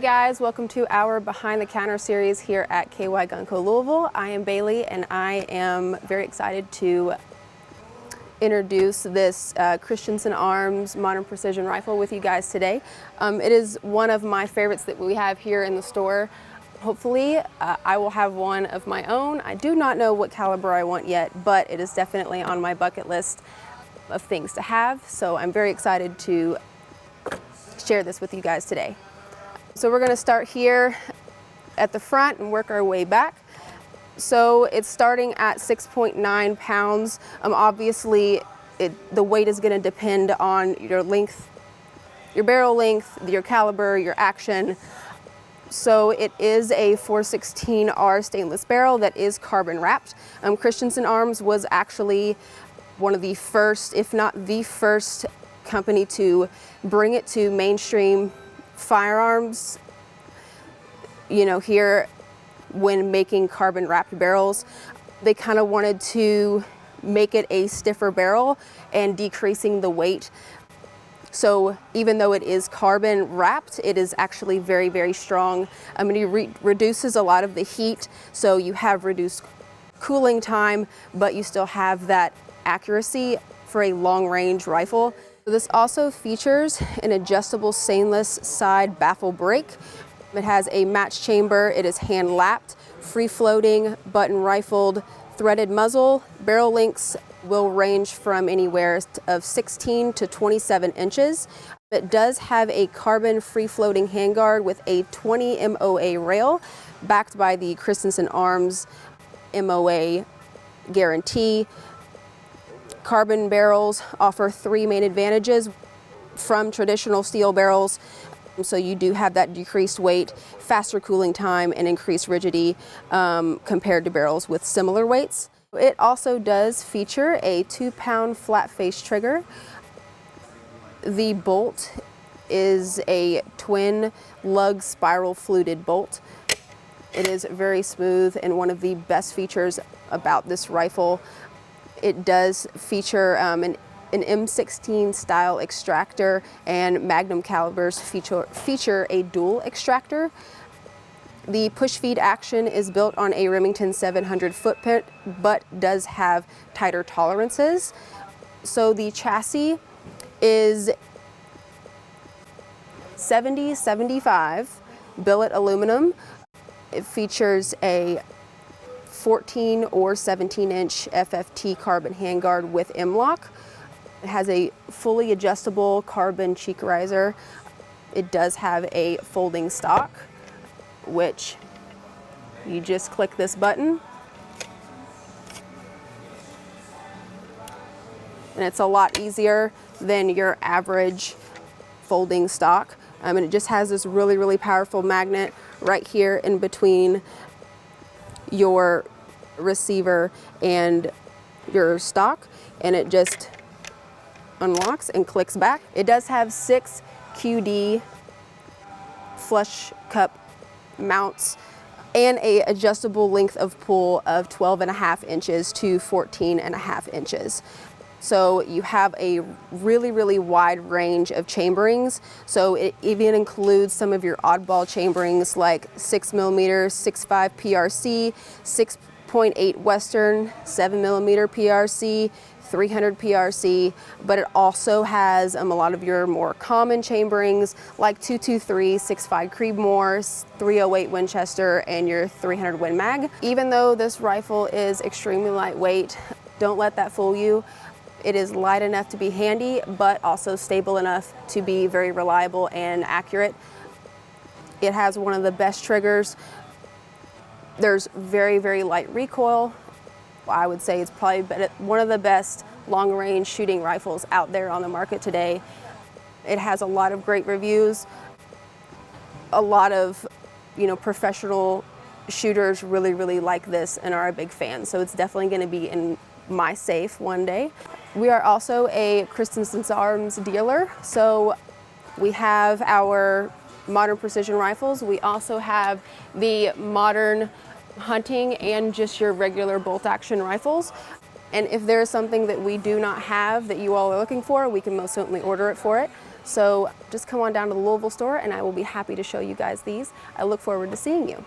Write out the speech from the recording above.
guys, welcome to our Behind the Counter series here at KYGUNCO Louisville. I am Bailey and I am very excited to introduce this Christensen Arms Modern Precision Rifle with you guys today. It is one of my favorites that we have here in the store. Hopefully I will have one of my own. I do not know what caliber I want yet, but it is definitely on my bucket list of things to have. So I'm very excited to share this with you guys today. So we're going to start here at the front and work our way back. So it's starting at 6.9 pounds. Obviously the weight is going to depend on your length, your barrel length, your caliber, your action. So it is a 416R stainless barrel that is carbon wrapped. Christensen Arms was actually one of the first, if not the first, company to bring it to mainstream firearms, you know, here when making carbon wrapped barrels. They kind of wanted to make it a stiffer barrel and decreasing the weight. So even though it is carbon wrapped, it is actually very, very strong. I mean, it reduces a lot of the heat, so you have reduced cooling time, but you still have that accuracy for a long range rifle. This also features an adjustable stainless side baffle brake. It has a match chamber, it is hand lapped, free floating, button rifled, threaded muzzle. Barrel lengths will range from anywhere of 16 to 27 inches. It does have a carbon free floating handguard with a 20 MOA rail backed by the Christensen Arms MOA Guarantee. Carbon barrels offer three main advantages from traditional steel barrels. So you do have that decreased weight, faster cooling time, and increased rigidity compared to barrels with similar weights. It also does feature a 2-pound flat face trigger. The bolt is a twin lug spiral fluted bolt. It is very smooth, and one of the best features about this rifle, it does feature an M16 style extractor, and Magnum calibers feature a dual extractor. The push feed action is built on a Remington 700 footprint, but does have tighter tolerances. So the chassis is 70/75 billet aluminum. It features a 14 or 17-inch FFT carbon handguard with M-lock. It has a fully adjustable carbon cheek riser. It does have a folding stock, which you just click this button and it's a lot easier than your average folding stock. And it just has this really, really powerful magnet right here in between your receiver and your stock, and it just unlocks and clicks back. It does have 6 QD flush cup mounts and a adjustable length of pull of 12.5 inches to 14.5 inches. So you have a really, really wide range of chamberings. So it even includes some of your oddball chamberings like 6mm, 6.5 PRC, 6.8 Western, 7mm PRC, 300 PRC, but it also has a lot of your more common chamberings like 223, 6.5 Creedmoor, 308 Winchester, and your 300 Win Mag. Even though this rifle is extremely lightweight, don't let that fool you. It is light enough to be handy, but also stable enough to be very reliable and accurate. It has one of the best triggers. There's very, very light recoil. I would say it's probably one of the best long-range shooting rifles out there on the market today. It has a lot of great reviews. A lot of, professional shooters really, really like this and are a big fan. So it's definitely going to be in my safe one day. We are also a Christensen Arms dealer, so we have our modern precision rifles. We also have the modern hunting and just your regular bolt action rifles. And if there is something that we do not have that you all are looking for, we can most certainly order it for it. So just come on down to the Louisville store and I will be happy to show you guys these. I look forward to seeing you.